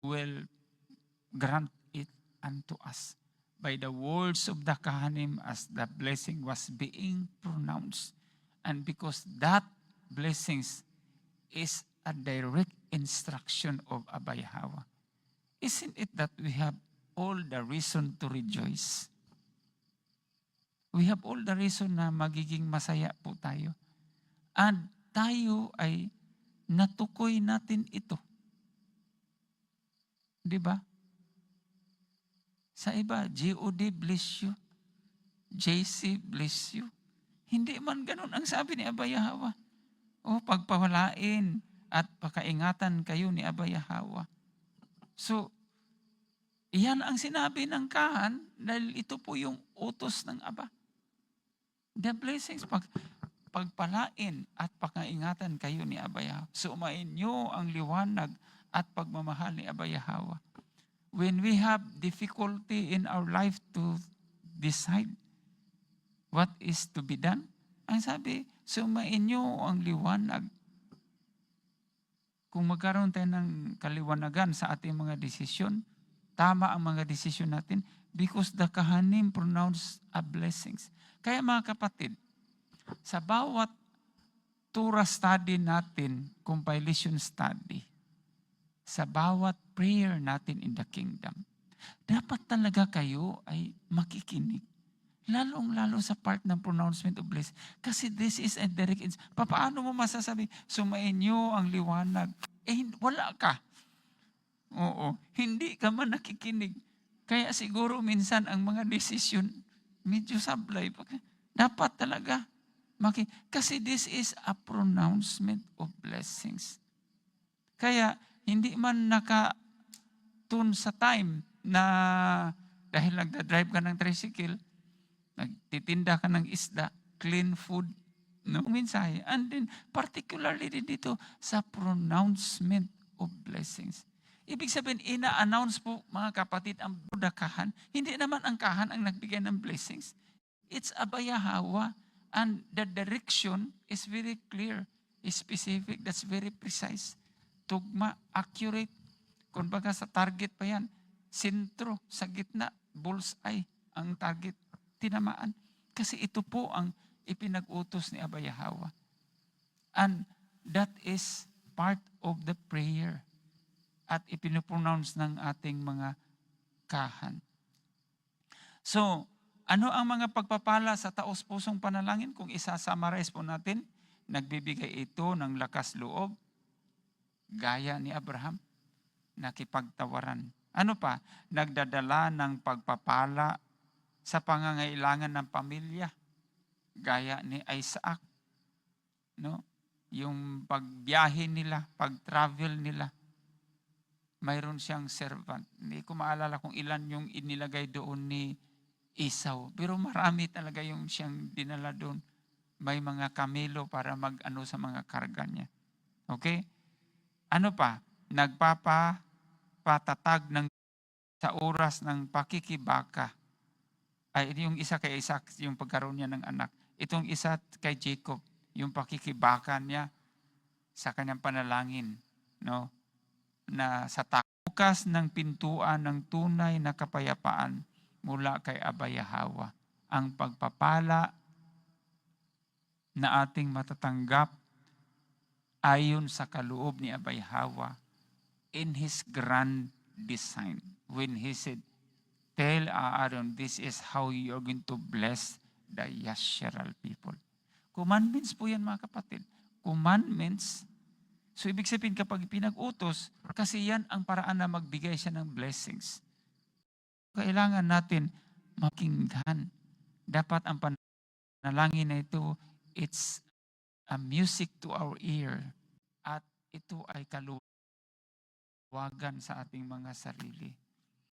will grant it unto us by the words of the Kahanim as the blessing was being pronounced. And because that blessings is a direct instruction of Abba Yahweh, isn't it that we have all the reason to rejoice? We have all the reason na magiging masaya po tayo. And tayo ay natukoy natin ito. Di ba? Sa iba, GOD bless you. JC bless you. Hindi man ganun ang sabi ni Abba Yahweh. O pagpawalain at pakaingatan kayo ni Abba Yahweh. So, iyan ang sinabi ng kahan dahil ito po yung utos ng Aba. The blessings, pagpalain at pakaingatan kayo ni Abba Yahweh. Sumain nyo ang liwanag at pagmamahal ni Abba Yahweh. When we have difficulty in our life to decide what is to be done, ang sabi, sumain nyo ang liwanag. Kung magkaroon tayo ng kaliwanagan sa ating mga desisyon, tama ang mga desisyon natin because the Kahanim pronounce a blessings. Kaya mga kapatid, sa bawat Torah study natin, compilation study, sa bawat prayer natin in the kingdom, dapat talaga kayo ay makikinig. Lalong-lalo sa part ng pronouncement of blessing. Kasi this is a direct paano mo masasabi, sumain nyo ang liwanag? Wala ka. Oo, hindi ka man nakikinig. Kaya siguro minsan ang mga desisyon, medyo sablay. Dapat talaga. Kasi this is a pronouncement of blessings. Kaya hindi man nakatun sa time na dahil nagda-drive ka ng tricycle, nagtitinda ka ng isda, clean food, no? Mensahe. And then, particularly din dito sa pronouncement of blessings. Ibig sabihin, ina-announce po mga kapatid ang budakahan. Hindi naman ang kahan ang nagbigay ng blessings. It's Abba Yahweh. And the direction is very clear, is specific, that's very precise. Tugma, accurate. Kung baga sa target pa yan, sentro, sa gitna, bullseye, ang target, tinamaan. Kasi ito po ang ipinag-utos ni Abba Yahweh. And that is part of the prayer at ipinopronounce ng ating mga kahan. So, ano ang mga pagpapala sa taos-pusong panalangin? Kung isa-summarize po natin, nagbibigay ito ng lakas loob, gaya ni Abraham, nakipagtawaran. Ano pa? Nagdadala ng pagpapala sa pangangailangan ng pamilya, gaya ni Isaac. No? Yung pagbiyahe nila, pag-travel nila, mayroon siyang servant. Hindi ko maalala kung ilan yung inilagay doon ni Esau. Pero marami talaga yung siyang dinala doon. May mga kamelo para mag-ano sa mga karga niya. Okay? Ano pa? Nagpapatatag ng sa oras ng pakikibaka. Ay, yung isa kay Isaac, yung pagkaroon niya ng anak. Itong isa kay Jacob, yung pakikibaka niya sa kanyang panalangin. No? Na sa bukas ng pintuan ng tunay na kapayapaan mula kay Abba Yahweh. Ang pagpapala na ating matatanggap ayon sa kaloob ni Abba Yahweh in His grand design. When He said, tell Aaron, this is how you're going to bless the Yasharal people. Commandments po yan mga kapatid. Commandments. So ibig sabihin kapag pinag-utos, kasi yan ang paraan na magbigay siya ng blessings. Kailangan natin makinggan. Dapat ang panalangin na ito, it's a music to our ear. At ito ay kaluwagan sa ating mga sarili.